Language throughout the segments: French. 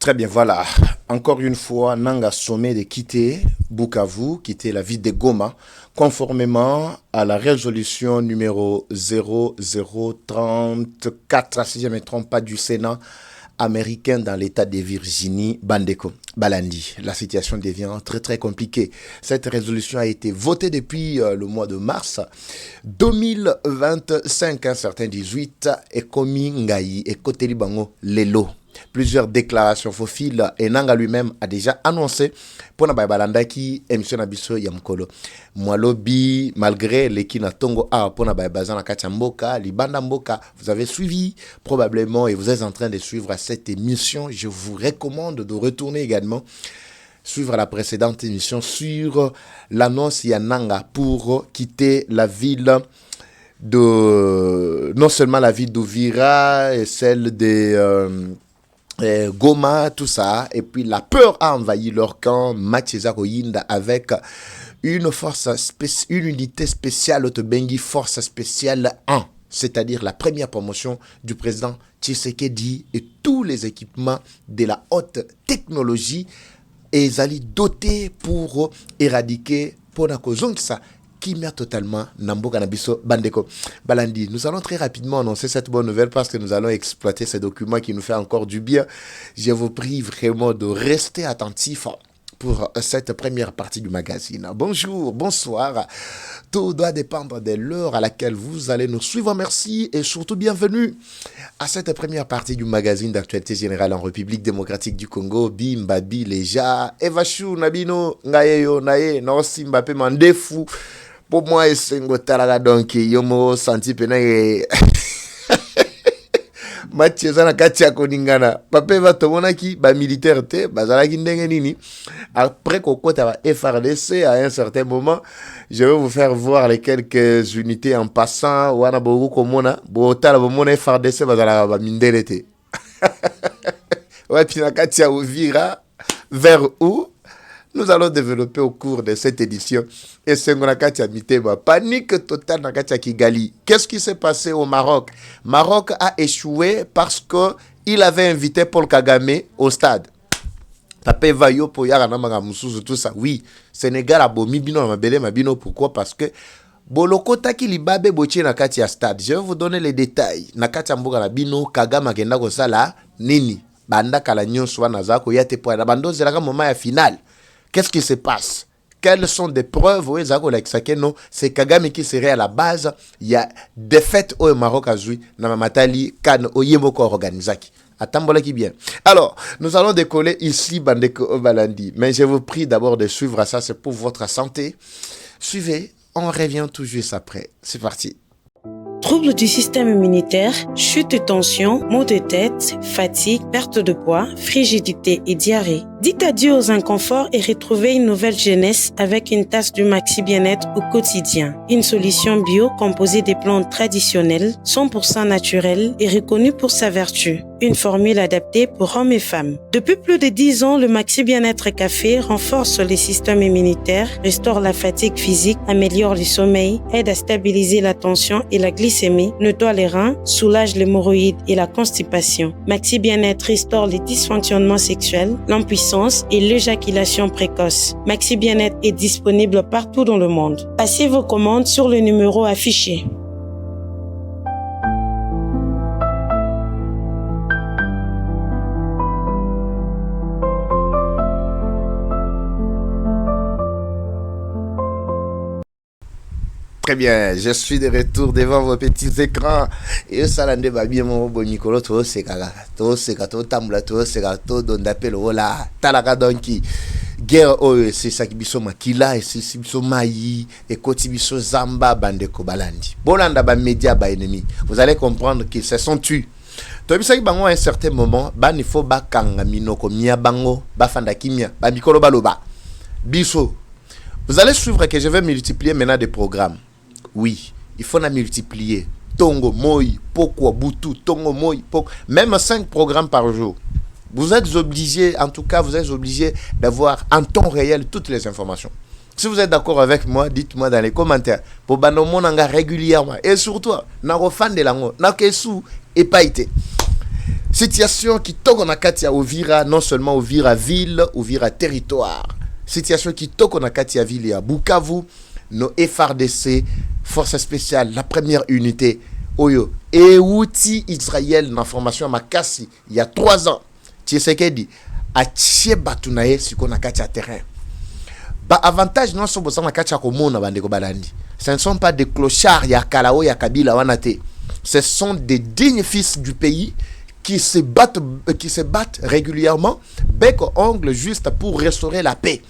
Très bien, voilà. Encore une fois, Nanga sommet de quitter Bukavu, quitter la ville de Goma, conformément à la résolution numéro 0034, si je ne me trompe pas, du Sénat américain dans l'état de Virginie, Bandeko, Balandi. La situation devient très très compliquée. Cette résolution a été votée depuis le mois de mars 2025, un certain 18, et Komi Ngayi et Koteli Bango Lelo. Plusieurs déclarations fossiles et Nanga lui-même a déjà annoncé pour na Balanda qui émission Nabiso Yamkolo. Mwalobi, malgré les Kinatongo A pour na Bazana Kachamboka, Libanda Mboka, vous avez suivi probablement et vous êtes en train de suivre cette émission. Je vous recommande de retourner également suivre la précédente émission sur l'annonce Yananga pour quitter la ville de non seulement la ville d'Ouvira et celle de Goma, tout ça, et puis la peur a envahi leur camp, Mathieza Koyinda, avec une unité spéciale, Otobengi, force spéciale 1, c'est-à-dire la première promotion du président Tshisekedi et tous les équipements de la haute technologie, et ils allaient dotés pour éradiquer Ponakozongsa, qui met totalement Nambo Kanabiso Bandeko Balandi. Nous allons très rapidement annoncer cette bonne nouvelle parce que nous allons exploiter ces documents qui nous fait encore du bien. Je vous prie vraiment de rester attentifs pour cette première partie du magazine. Bonjour, bonsoir. Tout doit dépendre de l'heure à laquelle vous allez nous suivre. Merci et surtout bienvenue à cette première partie du magazine d'actualité générale en République démocratique du Congo. Bimbabi Leja, Evachou Nabino, Ngayeyo Naye, Norsi Mbappé Mandefu. Pour moi, c'est un talaga donc yomo senti pena Mathieza na kati ya koningana. Pape va tomona ki ba militaire te bazala ki ndenge nini. Après kokota ba FRDC à un certain moment, je vais vous faire voir les quelques unités en passant wana bogo komona bo tala bo mona FRDC bazala ba mindele te. Ouais, puis na kati ya Uvira vers où nous allons développer au cours de cette édition. Et c'est une panique totale dans Kigali. Qu'est-ce qui s'est passé au Maroc? Maroc a échoué parce qu'il avait invité Paul Kagame au stade. Papé Vayo pour Yaranamaga Moussou, tout ça. Oui, Sénégal a bomi bino mabele mabino. Pourquoi? Parce que Boloko taki libabe boche na kati ya stade. Je vais vous donner les détails. Na kati ya mboga na bino Kagame kenda ko sala nini? Banda kala nyonso wana zako yate po na bando zelaka moment ya finale. Qu'est-ce qui se passe? Quelles sont des preuves? Oui, c'est Kagame qui serait à la base. Il y a des fêtes au Maroc à Zoui, Namamatali, Kan, Oyemoko Organizaki. Attends, qui bien. Alors, nous allons décoller ici, Bandeko Balandi. Mais je vous prie d'abord de suivre ça, c'est pour votre santé. Suivez, on revient tout juste après. C'est parti. Troubles du système immunitaire, chute de tension, maux de tête, fatigue, perte de poids, frigidité et diarrhée. Dites adieu aux inconforts et retrouvez une nouvelle jeunesse avec une tasse du Maxi Bien-être au quotidien. Une solution bio composée des plantes traditionnelles, 100% naturelles et reconnue pour sa vertu. Une formule adaptée pour hommes et femmes. Depuis plus de 10 ans, le Maxi Bien-être Café renforce les systèmes immunitaires, restaure la fatigue physique, améliore le sommeil, aide à stabiliser la tension et la glycémie, nettoie les reins, soulage l'hémorroïde et la constipation. Maxi Bien-être restaure les dysfonctionnements sexuels, l'impuissance et l'éjaculation précoce. Maxi Bien-être est disponible partout dans le monde. Passez vos commandes sur le numéro affiché. Très bien, je suis de retour devant vos petits écrans. Et ça l'a dit, bien mon bon Nicolo, tout c'est kaga, tout c'est kato tambla, tout c'est kato don d'appel voilà, talaga donki. Guerre c'est ça qui biso makila et c'est biso maï et koti biso zamba bandeko balandi. Bolanda ba média ba ennemi. Vous allez comprendre qu'ils se sont tués. Tobisaki bango à un certain moment, ban il faut ba kanga minoko mia bango, ba fanda kimia, ba mikolo baloba. Biso. Vous allez suivre que je vais multiplier maintenant des programmes. Oui, il faut la multiplier. Tongo, Moi, Poko, Boutou, Tongo, Moi, Poko. Même 5 programmes par jour. Vous êtes obligés, en tout cas, vous êtes obligés d'avoir en temps réel toutes les informations. Si vous êtes d'accord avec moi, dites-moi dans les commentaires. Pour banomonanga régulièrement. Et surtout, n'a fan de lango, n'a kesu et pas été. Situation qui toque na kati ya Uvira, non seulement Uvira ville, Uvira territoire. Situation qui toque na kati ya ville ya Bukavu, nos FRDC, force spéciale, la première unité, Oyo, et outil Israël na formation à Makassi, il y a 3 ans. Tshisekedi a tchie batunaye siko na kati ya terrain. Ba avantage non so bosa na kati ya komona bandeko balandi. Ce ne sont pas des clochards ya Kalao ya Kabila wanate. Ce sont des dignes fils du pays qui se battent régulièrement, bec ongle juste pour restaurer la paix.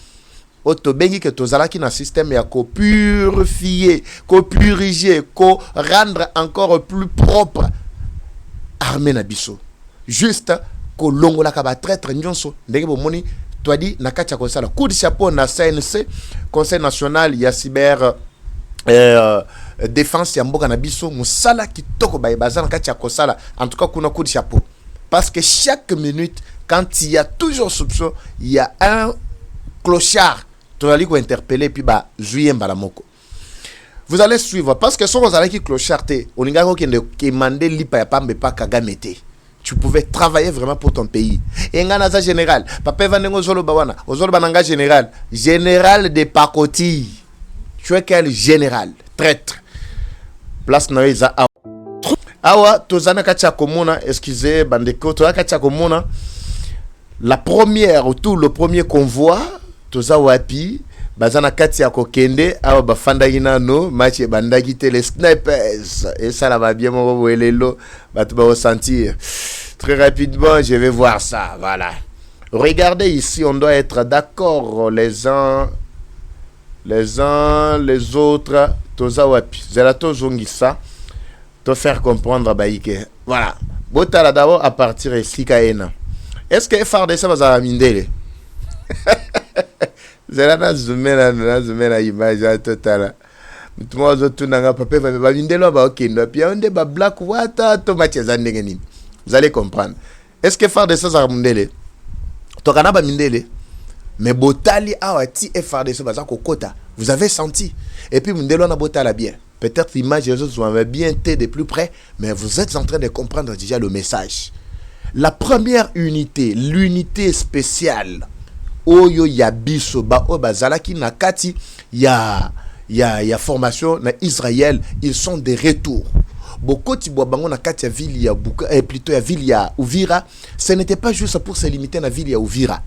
Otobengi que tozalaki na système ya ko purifier, ko puriger, ko rendre encore plus propre armée na biso. Juste ko longola ka ba traître nyonso ndenge bomoni toi dit na katia ko sala coup de chapeau na CNC Conseil national ya cyber défense ya mboka na biso musala kitoko ba bazana katia ko sala en tout cas kuna coup de chapeau parce que chaque minute quand il y a toujours soupçon il y a un clochard tozali ko interpeller puis ba juye mbala moko. Vous allez suivre parce que son ozala ki clochard te oninga ko kende kemande lipa ya pambe pa Kagame te. Tu pouvais travailler vraiment pour ton pays. Et nganaza général, papa vanengo zolo bawana, ozolo bananga général, général de Pakoti. Tu es quel général, traître. Place noisa awa tozana katia komona, excusez bandeko, tozana katia komona. La première ou tout le premier convoi, toza wapi, bazana katia kokende, awa bafandagi nano, match bandagi te les snipers. Et ça là va bien mon welelo, batu ba ressentir. Très rapidement, je vais voir ça, voilà. Regardez ici, on doit être d'accord les uns, les autres. Toza wapi, zelato zongisa, te faire comprendre baïke. Voilà. Botala d'abord à partir ici kaena. Est-ce que FRDC va mindele? Zelana zumena image totala. Mutuma zotu nanga papa va mindelo ba okendo. Puis on de ba black water to macheza ndenge nini. Vous allez comprendre. Est-ce que FRDC va mindele? To kana ba mindele. Mais botali awati FRDC va kokota. Vous avez senti. Et puis mindelo na botala bien. Peut-être l'image les autres ont bien été de plus près, mais vous êtes en train de comprendre déjà le message. La première unité, l'unité spéciale. Oyo ya biso ba o bazalaki na kati ya formation na Israël, ils sont de retour. Bokoti bobango na kati ya ville ya plutôt ya ville ya Uvira, ce n'était pas juste pour se limiter à la ville ya Uvira.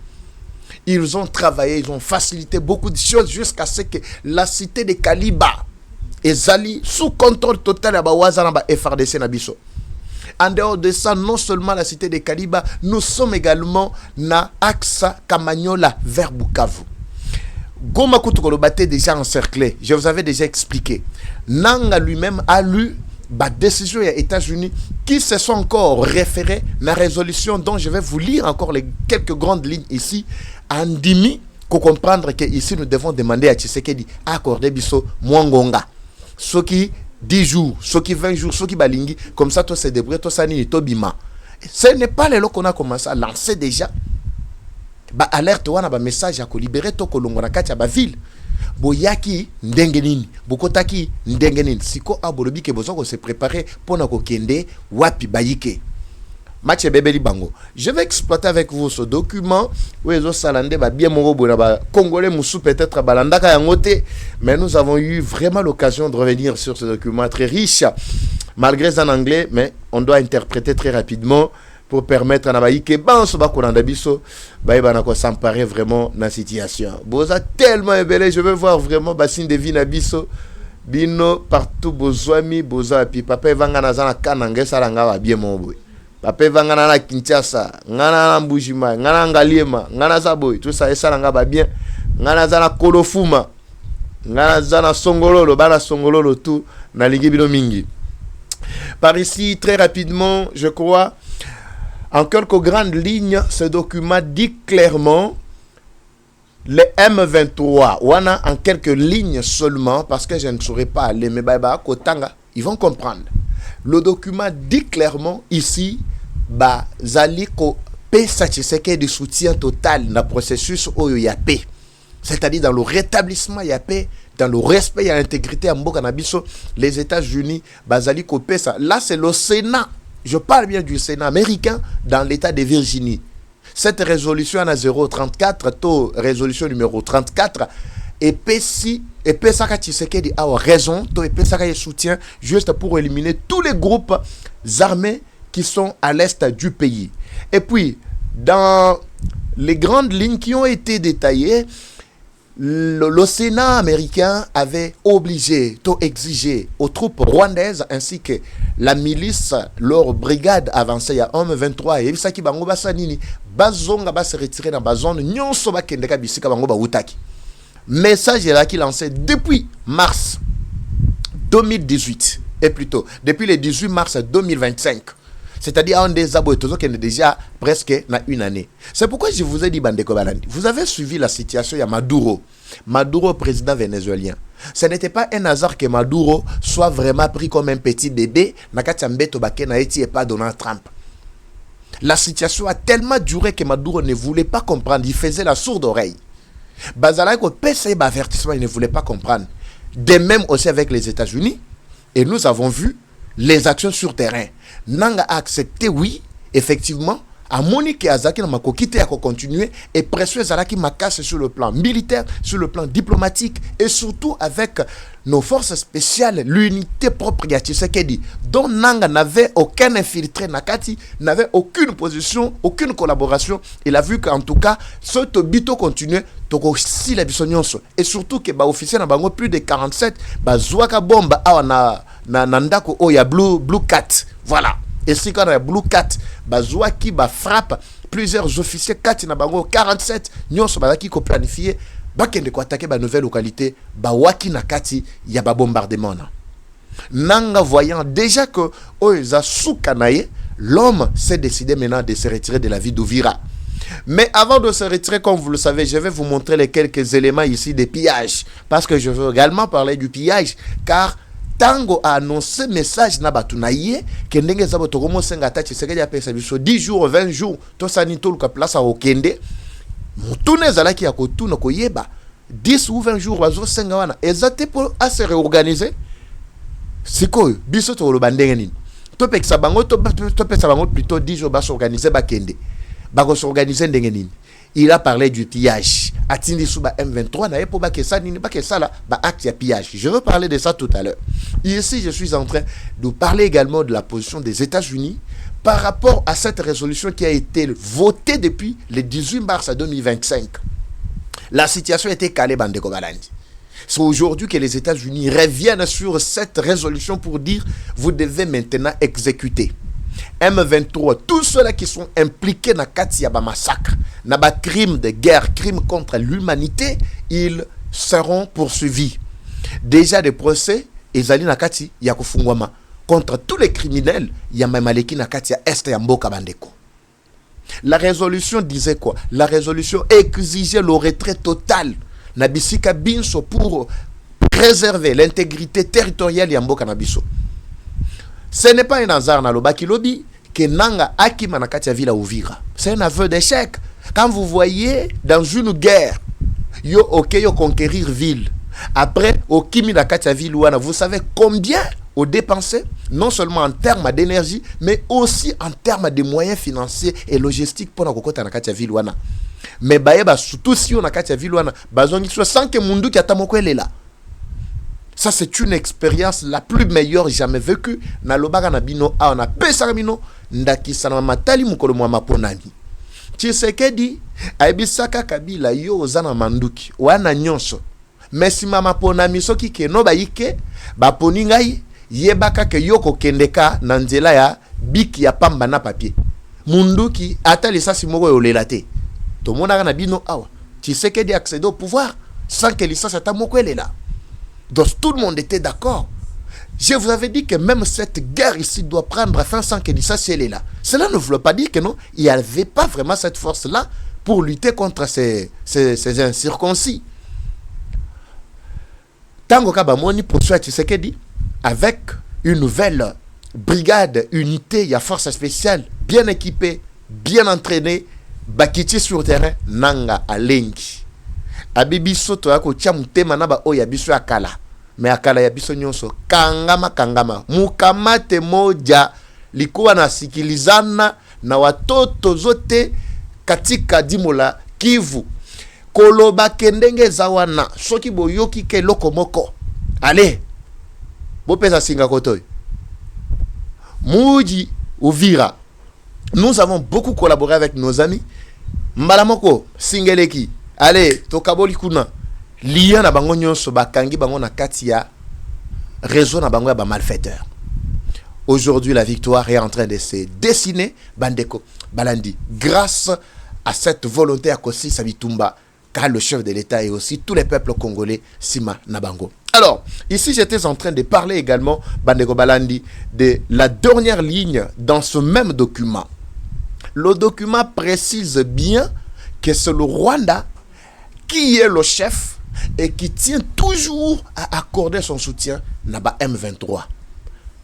Ils ont travaillé, ils ont facilité beaucoup de choses jusqu'à ce que la cité de Kaliba ezali sous contrôle total ya ba wazana ba FRDC na biso. En dehors de ça, non seulement la cité de Kaliba, nous sommes également na Axa Kamanyola vers Bukavu. Goma Kutukolobate déjà encerclé. Je vous avais déjà expliqué. Nanga lui-même a lu la décision des États-Unis qui se sont encore référés à la résolution dont je vais vous lire encore les quelques grandes lignes ici. Andimi, pour comprendre que ici nous devons demander à Tshisekedi accorder biso Mwangonga. Ce qui 10 jours, ceux qui 20 jours, ceux qui balingi, comme ça, toi, c'est débrouillé, toi, ça n'est pas bima. Ce n'est pas le lot qu'on a commencé à lancer déjà. Bah, alerte, on a un message à libérer, toi, kolongo na kati ya ba ville. Boyaki, ndengenini, bokotaki, ndengenini. Siko abolobi ke besoin qu'on se préparer pour na kokende, wapi bayike. Match bébé bango. Je vais exploiter avec vous ce document. Oui, les Salandais va bien mon Congolais moussou peut-être balandaka yangote, mais nous avons eu vraiment l'occasion de revenir sur ce document très riche, malgré en anglais, mais on doit interpréter très rapidement pour permettre à Nabaï que banso bakolanda biso baïbanako s'emparer vraiment dans la situation. Boza tellement ébélé, je veux voir vraiment bassine de vie na biso. Bino partout bozwami boza pi papa vanga nazana kananga salanga va bien mon boy. Papa vangana na Kinshasa, ngana na Mbujima, ngana Ngaliema, ngana Zaboy, tout ça esalanga ba bien. Ngana zana Kolofuma, ngana zana Songololo, bana Songololo tout na ligi bino mingi. Par ici très rapidement, je crois en quelques grandes lignes, ce document dit clairement les M23, wana en quelques lignes seulement parce que je ne saurais pas les mebaba kotanga, ils vont comprendre. Le document dit clairement ici ba zaliko pesa Tshisekedi de soutien total dans le processus oyo ya paix. C'est-à-dire dans le rétablissement ya paix, dans le respect et l'intégrité à Mboka Nabiso, les États-Unis bazaliko pesa. Là c'est le Sénat Je parle bien du Sénat américain dans l'État de Virginie. Cette résolution en 034, taux résolution numéro 34, et Pesaka Tshisekedi a raison, et Pesaka soutien juste pour éliminer tous les groupes armés qui sont à l'est du pays. Et puis, dans les grandes lignes qui ont été détaillées, le Sénat américain avait exigé aux troupes rwandaises ainsi que la milice, leur brigade avancée à M23 et Bisaki Bango Basanini, Bazonga va se retirer dans la zone, Nyonso Bakendeka Bisika Bango Bautaki. Message là qui lancé depuis mars 2018, et plutôt depuis le 18 mars 2025. C'est-à-dire un des aboutissants qui est déjà presque dans une année. C'est pourquoi je vous ai dit, Bandeko Balandi, vous avez suivi la situation de Maduro. Maduro, président vénézuélien. Ce n'était pas un hasard que Maduro soit vraiment pris comme un petit bébé, et pas Donald Trump. La situation a tellement duré que Maduro ne voulait pas comprendre. Il faisait la sourde oreille. Bazalako PCB avertissement, il ne voulait pas comprendre. De même aussi avec les États-Unis. Et nous avons vu les actions sur terrain. Nanga a accepté, oui, effectivement, à Monique et Azaki n'a pas quitté à continuer et pression Zaraki m'a cassé sur le plan militaire, sur le plan diplomatique et surtout avec nos forces spéciales, l'unité propre de Tshisekedi, dont Nanga n'avait aucun infiltré, Nakati n'avait aucune position, aucune collaboration. Il a vu qu'en tout cas, ce Tobito continuait, si la bisonyonso et surtout que ba officier na bango plus de 47 ba zwaka bomba awa na ndako oya blue cat. Voilà. Et si quand on a blue cat, bazwa qui ba frappe plusieurs officiers 4 na bango 47 nyonso bazaki ko planifier bakende ko attaquer ba nouvelle localité ba waki na kati ya ba bombardement na. Nanga voyant déjà que oza soukanaye, l'homme s'est décidé maintenant de se retirer de la ville d'Uvira. Mais avant de se retirer, comme vous le savez, je vais vous montrer les quelques éléments ici des pillages. Parce que je veux également parler du pillage. Car Tango a annoncé message na batunaye que ndenge zabo tokomo senga tachi sekedi a pesa biso 10 jours 20 jours to sanito luka place a okende mutune zalaki ya kotuna koyeba 10 ou 20 jours wazo senga wana ezate pour à se réorganiser sikoyo biso to loba ndenge nini to pekisa bango to pesa bango plutôt 10 jours ba s'organiser ba kende ba ko s'organiser ndenge nini. Il a parlé du pillage. Atindi Souba M23 n'a pas que ça, ni pas que ça là, acte de pillage. Je veux parler de ça tout à l'heure. Ici, je suis en train de parler également de la position des États-Unis par rapport à cette résolution qui a été votée depuis le 18 mars 2025. La situation était calée, Bandeko Balandi. C'est aujourd'hui que les États-Unis reviennent sur cette résolution pour dire vous devez maintenant exécuter. M23, tous ceux-là qui sont impliqués dans le massacre, dans le crime de guerre, crime contre l'humanité, ils seront poursuivis. Déjà des procès, ils na kati ya kufungwama contre tous les criminels, ya mamaleki na kati ya est ya mboka bandeko. La résolution disait quoi? La résolution exigeait le retrait total na bisika binso pour préserver l'intégrité territoriale ya mboka na biso. Ce n'est pas un hasard dans le Bakilobi que Nanga Akima na kati ya ville Uvira. C'est un aveu d'échec. Quand vous voyez dans une guerre, yo conquérir ville. Après, au Kimi na kati ya ville wana, vous savez combien au dépensé, non seulement en termes d'énergie, mais aussi en termes de moyens financiers et logistiques pour na kokota na kati ya ville wana. Mais baeba surtout si on na kati ya ville wana, bazongi so sans que mundu ki atamoko elela. Ça, c'est une expérience la plus meilleure jamais vécue. Na lobaga na bino, a on a pesara bino, ndakisa na matali mukolo mwa maponani. Tshisekedi, aibisaka kabila yo ozana manduki, wana nyonso. Mesi mama ponami soki ke no baike, baponi ngai, yebaka ke yoko kendeka na nzela ya biki ya pamba na papier. Munduki, ata lisasi moko yolela te. Tomonaka na bino awa. Tshisekedi accède au pouvoir sans que lisasi ata moko elela. Donc tout le monde était d'accord. Je vous avais dit que même cette guerre ici doit prendre fin sans que ça soit là. Cela ne voulait pas dire que non, il n'y avait pas vraiment cette force-là pour lutter contre ces incirconcis. Tango Kabamoni poursuit Tshisekedi avec une nouvelle brigade, unité, il y a force spéciale, bien équipée, bien entraînée, Bakiti sur terrain, Nanga Alengi. Abibiso to yako tia mutema na ba oya biso akala. Mais akala ya biso nyonso kangama mukamate moja likuwa na sikilizana na watoto zote katika dimola Kivu. Koloba kendenge zawana soki boyoki ke lokomoko. Allez. Bopesa singa kotoy. Muji Uvira. Nous avons beaucoup collaboré avec nos amis. Mbalamoko Singeleki. Allez, tokaboli kuna. Liya na bango nyonso bakangi bango na kati ya réseau na bango ya ba malfaiteur. Aujourd'hui, la victoire est en train de se dessiner, Bandeko Balandi, grâce à cette volonté à Kossi Sabitumba, car le chef de l'État et aussi tous les peuples congolais, Sima Nabango. Alors, ici, j'étais en train de parler également, Bandeko Balandi, de la dernière ligne dans ce même document. Le document précise bien que c'est le Rwanda qui est le chef et qui tient toujours à accorder son soutien à M23.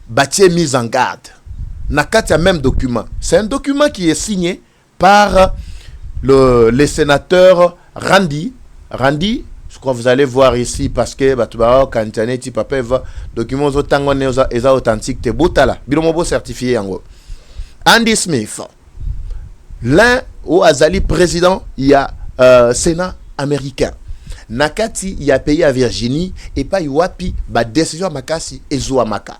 Bâtier mise en garde. Nakati a même document. C'est un document qui est signé par le sénateur Randi. Randi, je crois que vous allez voir ici parce que Kantaneti Papeva, document authentique te botala. Bilomobo certifié en Andy Smith. L'un au Azali président, il y a Sénat américain. Nakati, il y a payé à Virginie et pas Iwapi, ba décision Makasi et Zouamaka.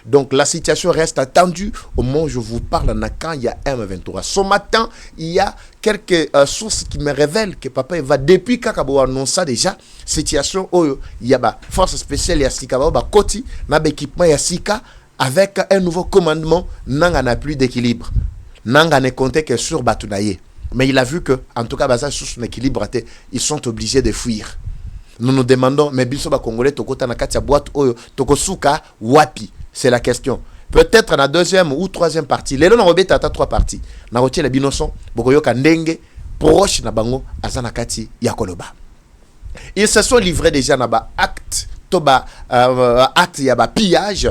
Donc la situation reste attendue au moment où je vous parle. Nakan, il y a M23. Ce matin, il y a quelques sources qui me révèlent que papa va depuis Kakabo annonce déjà situation où il y a force spéciale Yassika Koti, na équipement Yassika avec un nouveau commandement. Nanga n'a plus d'équilibre. Nanga ne comptait que sur Batunaye. Mais il a vu que, en tout cas, basé sur son équilibre, ils sont obligés de fuir. Nous nous demandons, mais biso ba Congolais, tokota na katia boîte oyo, tokosuka wapi? C'est la question. Peut-être dans la deuxième ou troisième partie. Les gens ont trois parties. Na rotier les binoson, bokoyo kandenge, proche na bango, azana kati yakoloba. Ils se sont livrés déjà na ba acte, toba acte yaba pillage.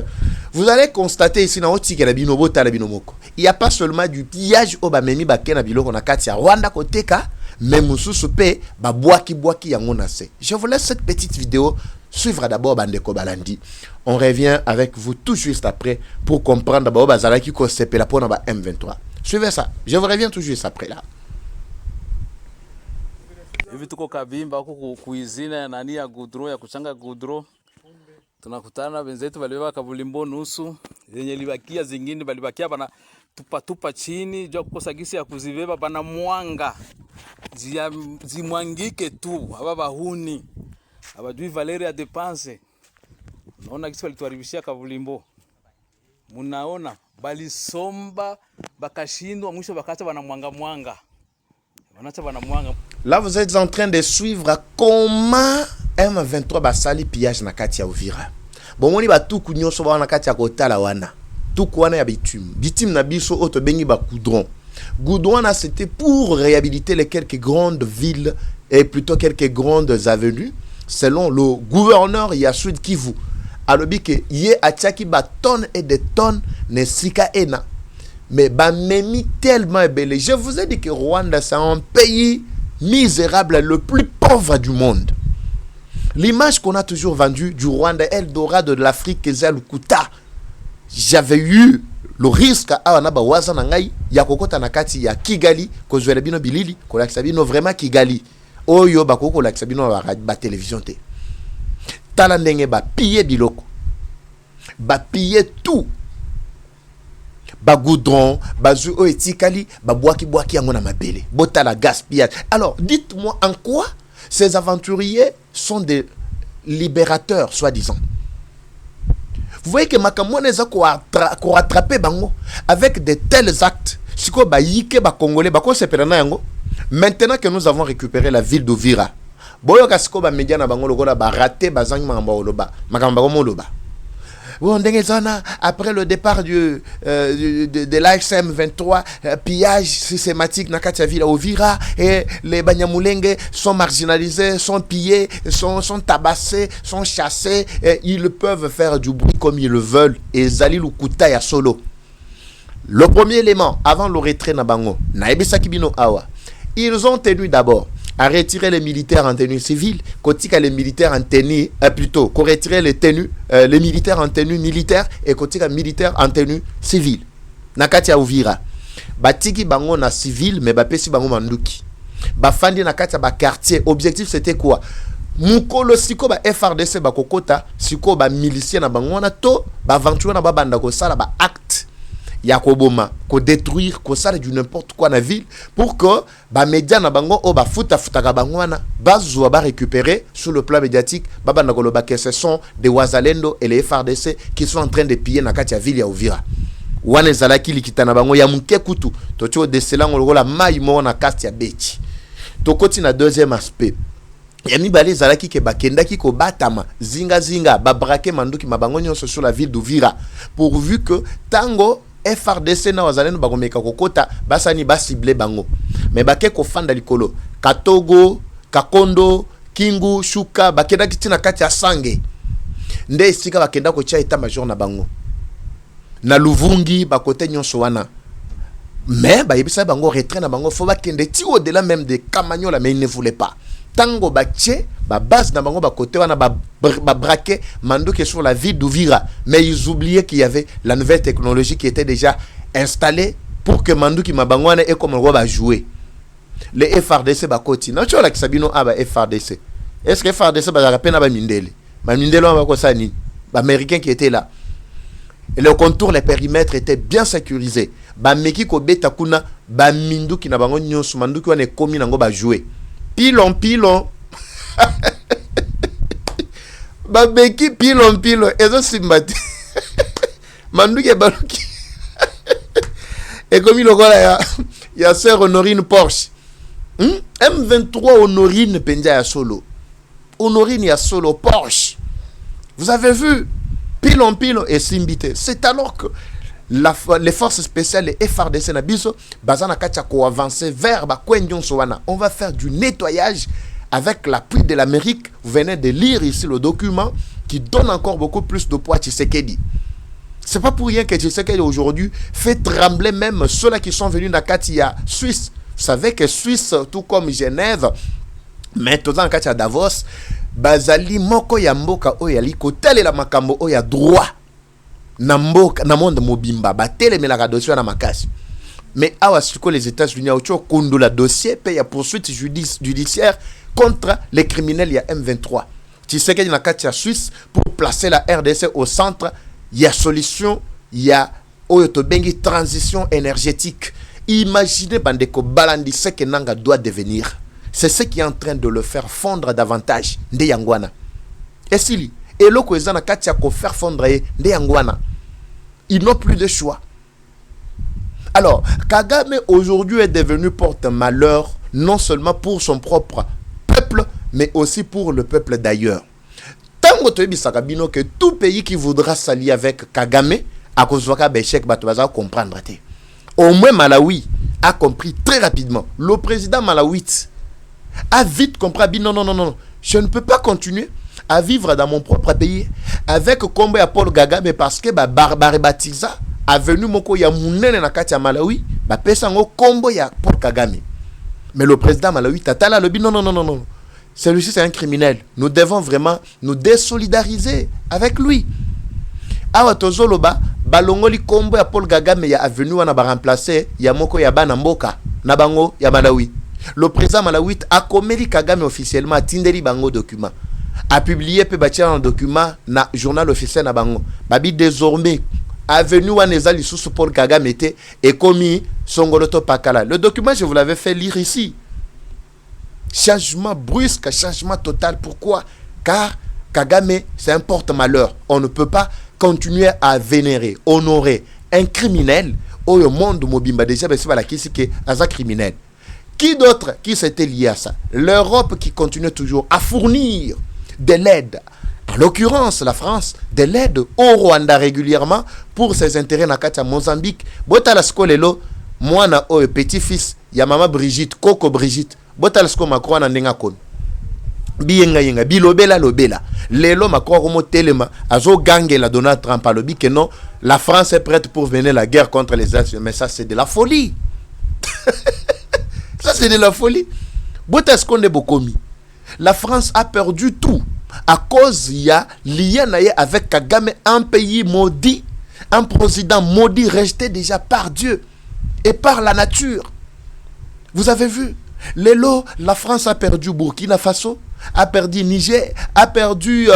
Vous allez constater ici na oti que la binobo ta la binomoko. Il n'y a pas seulement du pillage au bamemi bakena biloko na kati ya Rwanda koteka, mais mususu pe ba boaki yangona se. Je vous laisse cette petite vidéo suivre d'abord Bandeko Balandi. On revient avec vous tout juste après pour comprendre d'abord bazalaki ko sepela pona ba M23. Suivez ça. Je vous reviens tout juste après là. Hivi tuko Kabimba huko kuizina nani ya Gudro ya kuchanga Gudro. Tunakutana wenzetu waliweka kabulimbo nusu zenye libakia zingine balibakia bana tupa chini jua kukosa gisi ya kuzibeba bana mwanga zimwangike tu aba bahuni abajui Valeria Depense. Unaona gisi walituharibishia kabulimbo, munaona balisomba bakashindwa mwisho bakacha bana mwanga wanacha bana mwanga. Là vous êtes en train de suivre comment M23 basali pillage na kati ya Uvira. Bon moni ba tuku nyonso ba na kati ya kotala wana. Tuku wana ya bitume na biso oto bengi ba goudron. Goudron na c'était pour réhabiliter les quelques grandes villes et plutôt quelques grandes avenues selon le gouverneur Yasud Kivu. Alobi ke ye atiaki ba tonnes et des tonnes ne sika ena. Mais ba memi tellement belé. Je vous ai dit que Rwanda c'est un pays misérable, le plus pauvre du monde. L'image qu'on a toujours vendue du Rwanda, Eldorado de l'Afrique, Zalukuta. J'avais eu le risque à Anaba Wazanangai, Yakokota Nakati, ya Kigali, Kozwelebino Bilili, Kolaksabino vraiment Kigali. Oyo Bakoko Laksabino ba télévision te. Talandenge ba piller biloko. Ba piller tout. Ba goudron, ba zu o etikali, ba boaki yangona mabele. Bota la gaspillage. Alors, dites-moi en quoi ces aventuriers sont des libérateurs, soi-disant. Vous voyez que Makamouaneza ko rattraper bango avec de tels actes. Siko ba yike ba congolais ba ko sepelana yango. Maintenant que nous avons récupéré la ville d'Uvira. Boyo kasiko ba media na bango lokola ba raté bazangi mamba oloba. Makamba ko moloba. Après le départ de l'AFCM 23, pillage systématique dans la ville Uvira, et les Banyamulenge sont marginalisés, sont pillés, sont tabassés, sont chassés, et ils peuvent faire du bruit comme ils le veulent. Et Zali Lukuta ya solo. Le premier élément, avant le retrait Nabango, Naebesakibino Awa, ils ont tenu d'abord à retirer les militaires en tenue civile, kotika les militaires en tenue, plutôt, qu'on retire les militaires en tenue militaire et kotika militaires en tenue civile. nakati ya Uvira batiki bango na civil mais bapesi bango manduki bafandi nakati ya ba quartier. Objectif c'était quoi? Mukolo siko ba FRDC bakokota siko ba milicien na bango na to ba aventure na ba banda ko sala ba acte ya koboma ko détruire ko sala du n'importe quoi na ville pour que ba média na bango o ba futa ka bango wana bazwa ba récupérer sur le plan médiatique ba banda ko loba que ce sont des Wazalendo et les FRDC qui sont en train de piller na kati ya ville ya Uvira. Wana ezalaki likita na bango ya muke kutu to tio desela ngolo la mai mo na kati ya beti. To koti na deuxième aspect ya mibale ezalaki ke bakendaki ko batama zinga ba braquer manduki mabango nyonso sur la ville d'Uvira pourvu que tango FRDC na Wazalendo bakomeka kokota basani ba cibler bango mais bake ko fanda likolo Katogo, Kakondo, Kingu, Shuka bakenda kitina kati ya Sange nde esika bakenda ko tia état major na bango na Luvungi bakote nyonso wana mais bayebisa bango retrait na bango faut bakende ti au delà même de Kamanyola mais ils ne voulaient pas tango batie ba base na bango ba côté wana ba braquer manduki sur la ville d'Uvira mais ils oubliaient qu'il y avait la nouvelle technologie qui était déjà installée pour que manduki mabango wana et comme on va jouer les FRDC ba koti na chola kisabino aba FRDC est-ce que FRDC ba rapena ba mindele ba ko sani ba américain qui était là et le contour les périmètres étaient bien sécurisés ba meki ko beta kuna ba minduki na bango nyonso manduki wana ekomi nango ba jouer pilon babeki pilon ezo simbati manduke baluki ekomi lokola ya sœur Honorine Porsche M23 Honorine penja ya solo Honorine ya solo Porsche. Vous avez vu pilon et simbité. C'est alors que les forces spéciales, les FRDC na biso bazana kacha ko avancer vers ba kwenyon sowana. On va faire du nettoyage avec l'appui de l'Amérique. Vous venez de lire ici le document qui donne encore beaucoup plus de poids à Tshisekedi. C'est pas pour rien que Tshisekedi aujourd'hui fait trembler même ceux-là qui sont venus d'Akatia Suisse. Vous savez que Suisse, tout comme Genève, maintenant Katia Davos, bazali moko ya mboka oyali kotele la makambo oya droit. Na mboka na monde mobimba batele melaka dossier na makasi mais awa siko les États-Unis auto kondo la dossier paye poursuite judiciaire contre les criminels ya M23 Tshisekedi na kati ya Suisse pour placer la RDC au centre ya solution ya oyo to bengi transition énergétique. Imaginez bandeko balandi ce que nanga doit devenir, c'est ce qui est en train de le faire fondre davantage nde yangwana esili. Et loko ezana kati ya ko faire fondre nde yangwana. Ils n'ont plus de choix. Alors, Kagame aujourd'hui est devenu porte-malheur non seulement pour son propre peuple, mais aussi pour le peuple d'ailleurs. Tango toyebi sakabino que tout pays qui voudra s'allier avec Kagame à cause de Béchek Batobaza comprendre. Au moins Malawi a compris très rapidement. Le président malawite a vite compris. Non, je ne peux pas continuer à vivre dans mon propre pays avec Kombo ya Paul Kagame parce que Barbare Batiza a venu moko ya munene na kati ya Malawi ba pesa ngo Kombo ya Paul Kagame. Mais le président Malawi Tatala le dit non. Celui-ci c'est un criminel. Nous devons vraiment nous désolidariser avec lui. Awa tozoloba balongoli Kombo ya Paul Kagame ya avenue wana ba remplacer ya moko ya bana mboka na bango ya Malawi. Le président Malawi a commis Kagame officiellement tindeli bango document. A publié pe batia un document na journal officiel na bango babi désormais avenue waneza lisusu Paul Kagame était et commis Songoloto Pakala. Le document je vous l'avais fait lire ici. Changement brusque, changement total. Pourquoi? Car Kagame c'est un porte-malheur. On ne peut pas continuer à vénérer, honorer un criminel au monde mobimba déjà c'est voilà qui c'est que un criminel. Qui d'autre qui s'était lié à ça? L'Europe qui continue toujours à fournir de l'aide, en l'occurrence la France, de l'aide au Rwanda régulièrement pour ses intérêts na kati ya Mozambique. Botala skolelo mwana o petit-fils ya mama Brigitte, Coco Brigitte. Botala sko Macron na ndenga kono. Biyenga bilobela lobela. Lelo Macron komo telema azo gangela Donald Trump alobi que non, la France est prête pour mener la guerre contre les États-Unis. Mais ça c'est de la folie. Ça c'est de la folie. Botala skonde bokomi. La France a perdu tout à cause il y a lien avec Kagame, un pays maudit. Un président maudit, rejeté déjà par Dieu et par la nature. Vous avez vu, la France a perdu Burkina Faso, a perdu Niger, a perdu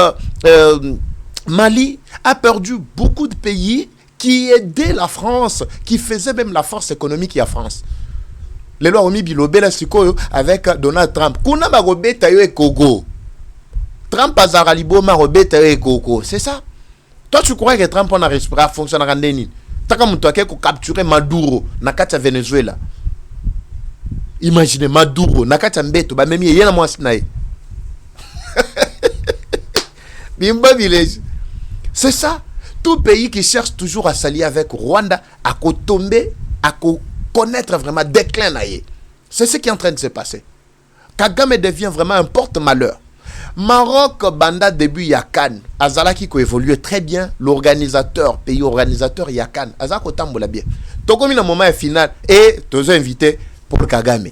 Mali, a perdu beaucoup de pays qui aidaient la France, qui faisaient même la force économique de la France. Les lois ont mis Bilobé Sikoyo avec Donald Trump. Kuna Marobe Tayo et Kogo. Trump a Zaralibo Marobe Tayo et Kogo. C'est ça. Toi, tu crois que Trump a respiré à fonctionner en Ndeni? T'as comme toi qui capturer Maduro, Nakata Venezuela. Imaginez Maduro, Nakata Mbeto, bah même il y a un mois sinaï. Bimba Village. C'est ça. Tout pays qui cherche toujours à s'allier avec Rwanda, à tomber, à connaître vraiment déclin. C'est ce qui est en train de se passer. Kagame devient vraiment un porte-malheur. Maroc, Banda, début Yakan. Azalaki qui évolue très bien. L'organisateur, pays organisateur Yakan. Azako tambola bien. Tokomi le moment final. Et tous invités pour Kagame.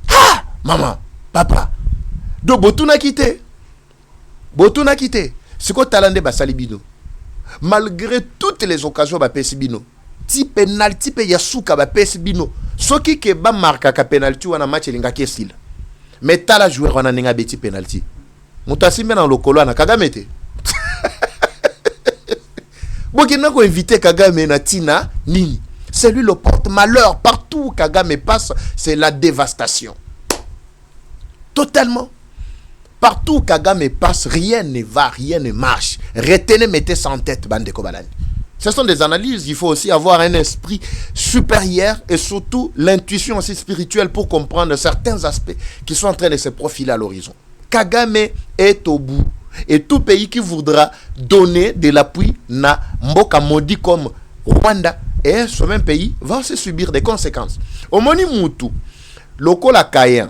Ah! Maman, papa. Donc, Botuna quitté. Botuna quitté. C'est quoi talande Basalibino? Malgré toutes les occasions, Bapesibino. Ti penalty pe yasuka Bapesibino. Soki ke ba marka ka penalty wana match linga kesil. Mais tala joueur wana ninga beti penalty. Mutasimbe na lokolo na Kagame te. Bokina ko inviter Kagame na tina nini. C'est lui le porte-malheur. Partout où Kagame passe, c'est la dévastation. Totalement. Partout où Kagame passe, rien ne va, rien ne marche. Retenez, mettez ça en tête, bande de Kobalani. Ce sont des analyses. Il faut aussi avoir un esprit supérieur et surtout l'intuition aussi spirituelle pour comprendre certains aspects qui sont en train de se profiler à l'horizon. Kagame est au bout. Et tout pays qui voudra donner de l'appui na mboka maudit comme Rwanda et ce même pays va aussi subir des conséquences. Au moni mutu, loko la kayen,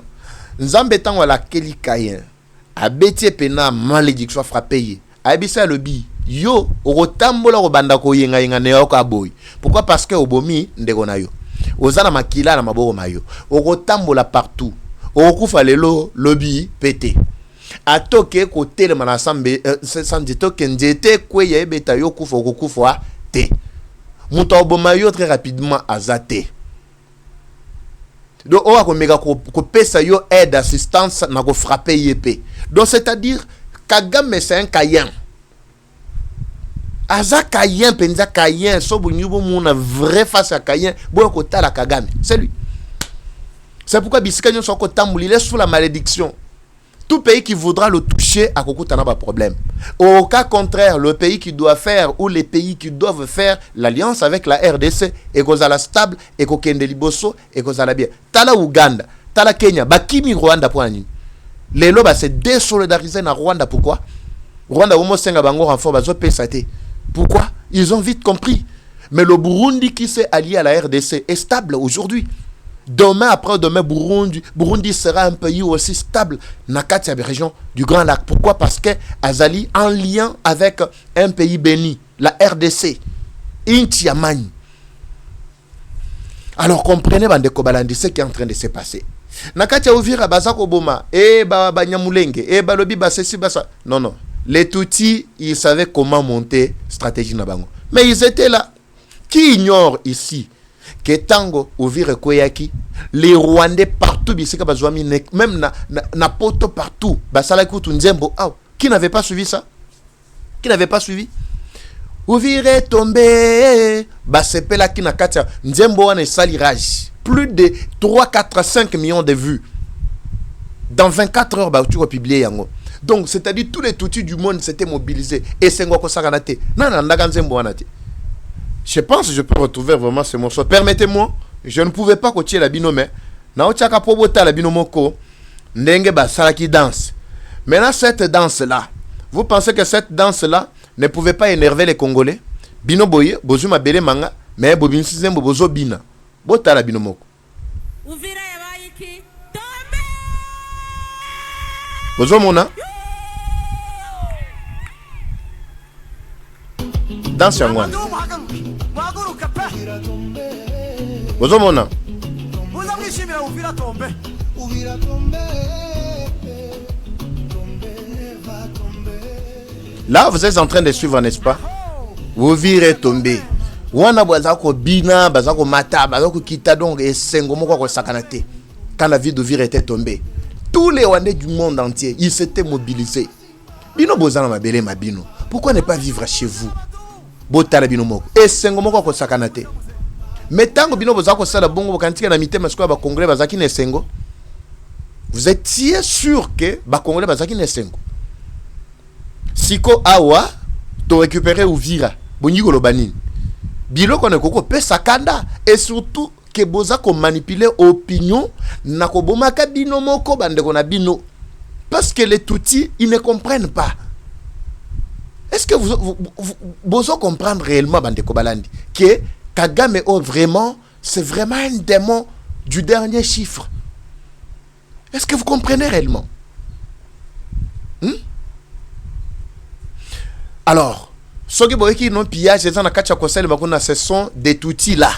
nzambetan wala keli kayen, abeti pena malédiction frappé, abisa le bi, yo, rotambola robanda ko yenga yenga ne yoko aboy. Pourquoi? Parce que obomi ndeko na yo. Ozana makila na maboko mayo. Rotambola partout. Okufa lelo lobi pété. Atoke côté le manasambe sans dito kenjete kweye beta yo kufa okufa te. Muto obomayo très rapidement azate. Donc on va ko pesa yo aide assistance na ko frapper yep. Donc c'est-à-dire Kagame c'est un Kayen. Aza Kayen penza Kayen so bunyubo muna vrai face à Kayen bo ko tala Kagame. C'est lui. C'est pourquoi Biskanyo sont il est sous la malédiction. Tout pays qui voudra le toucher a beaucoup de problème. Au cas contraire, le pays qui doit faire ou les pays qui doivent faire l'alliance avec la RDC et la stable et Kende Liboso et la bien. Tala Uganda, Tala Kenya, Bakimi Rwanda pour ani. Les lobes se désolidariser na Rwanda. Pourquoi? Rwanda au moins senga bango renfort bazo pesate. Pourquoi? Ils ont vite compris. Mais le Burundi qui s'est allié à la RDC est stable aujourd'hui. Demain, après-demain, Burundi sera un pays aussi stable dans la région du Grand Lac. Pourquoi? Parce que Azali en lien avec un pays béni, la RDC, Intiamani. Alors comprenez, bande Kobalandi, ce qui est en train de se passer. Nakatia Ouvira, Bazako Boma, Banyamulenge, Balobi Basesi Basa. Non. Les Tutsis, ils savaient comment monter stratégie Nabango. Mais ils étaient là. Qui ignore ici que Tango Ouvire Koyaki, les Rwandais partout, même na poto partout, qui n'avait pas suivi ça? Qui n'avait pas suivi? Ouvire est tombé, Basepela qui n'a katia, Nzembo ane salirage. Plus de 3, 4, 5 millions de vues. Dans 24 heures, tu vas publier yango. Donc, c'est-à-dire tous les Tutsis du monde s'étaient mobilisés. Et c'est quoi ça ganate? Non, Nzembo anate. Je pense que je peux retrouver vraiment ce morceau. Permettez-moi, je ne pouvais pas coacher la binôme. Naochaka pobota la binomoko, ndenge basala qui danse. Maintenant, cette danse-là, vous pensez que cette danse-là ne pouvait pas énerver les Congolais? Bino boye, bozu mabele manga, mais bobin sizembo bozo bina. Bota la binomoko. Bozo mona. Danse yangwana. Bozo mona. Là, vous êtes en train de suivre, n'est-ce pas? Ouvire est tombé. wana bazako bina bazako mata bazako kita donc esengo moko ko sakanate. Quand la ville d'Uvira était tombée, tous les Rwandais du monde entier, ils s'étaient mobilisés. Bino bozana mabele mabino. Pourquoi ne pas vivre chez vous? Botala bino moko. Esengo moko ko sakanate. Mais tant que bino bozako sala bongo kantika na mitema siko ba congolais bazaki na esengo. Vous étiez sûr que ba congolais bazaki na esengo. Siko awa to récupérer Uvira. Bonyigo lobanini. Biloko ne koko pe sakanda et surtout que boza ko manipuler opinion na ko bomaka bino moko bandeko na bino parce que les Tutsis ils ne comprennent pas. Est-ce que vous bozo comprendre réellement bandeko balandi que Kagame vraiment c'est vraiment un démon du dernier chiffre? Est-ce que vous comprenez réellement? Alors ce qui non pillage les na conseil ce sont des Tutsis là.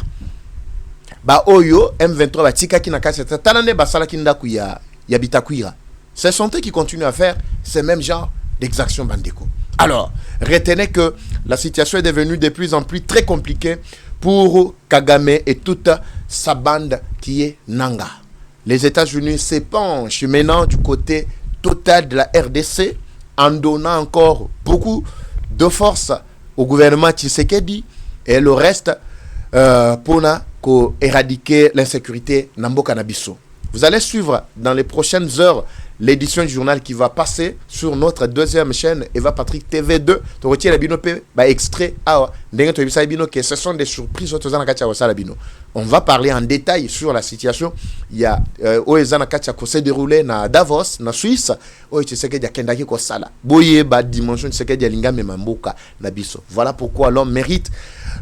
Ba oyo M23 batika ki na kaseta talane basala ki ndaku ya bitakwira. Ce sont eux qui continuent à faire ce même genre d'exaction bandeko. Alors, retenez que la situation est devenue de plus en plus très compliquée pour Kagame et toute sa bande qui est Nanga. Les États-Unis s'épanchent maintenant du côté total de la RDC en donnant encore beaucoup de force au gouvernement Tshisekedi et le reste pour éradiquer l'insécurité Namboka Nabiso. Vous allez suivre dans les prochaines heures l'édition du journal qui va passer sur notre deuxième chaîne Eva Patrick TV2. Tu retiens la binope extrait que ce sont des surprises. On va parler en détail sur la situation. Il y a Oezana Katia qui s'est déroulé à Davos, en Suisse. Voilà pourquoi l'homme mérite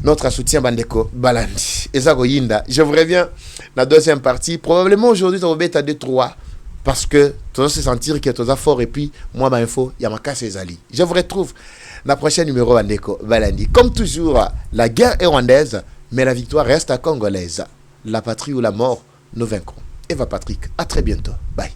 notre soutien bandeko balandi. Je vous reviens la deuxième partie. Probablement aujourd'hui tu vas être à 2-3 parce que tu vas se sentir que tu es fort et puis moi ma info il y a ma casse ezali. Je vous retrouve la prochaine numéro bandeko balandi. Comme toujours, la guerre est rwandaise mais la victoire reste congolaise. La patrie ou la mort, nous vaincrons. Eva Patrick, à très bientôt. Bye.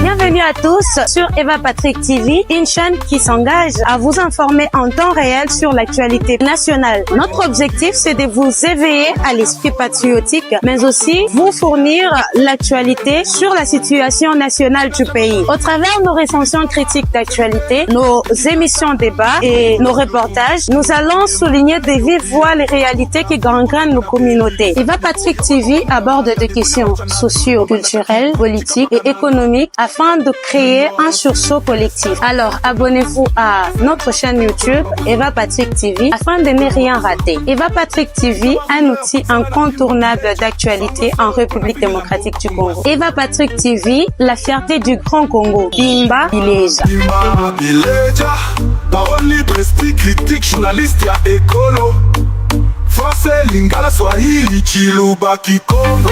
Bienvenue à tous sur Eva Patrick TV, une chaîne qui s'engage à vous informer en temps réel sur l'actualité nationale. Notre objectif, c'est de vous éveiller à l'esprit patriotique, mais aussi vous fournir l'actualité sur la situation nationale du pays. Au travers de nos recensions critiques d'actualité, nos émissions débats et nos reportages, nous allons souligner de vive voix les réalités qui gangrènent nos communautés. Eva Patrick TV aborde des questions socio-culturelles, politiques et économiques afin de créer un sursaut collectif. Alors, abonnez-vous à notre chaîne YouTube Eva Patrick TV afin de ne rien rater. Eva Patrick TV, un outil incontournable d'actualité en République démocratique du Congo. Eva Patrick TV, la fierté du Grand Congo. Bimba Bileja. Bimba Bileja, parole libre, esprit critique, journaliste ya écolo. Français, Lingala, Swahili, Chiluba, Kikongo.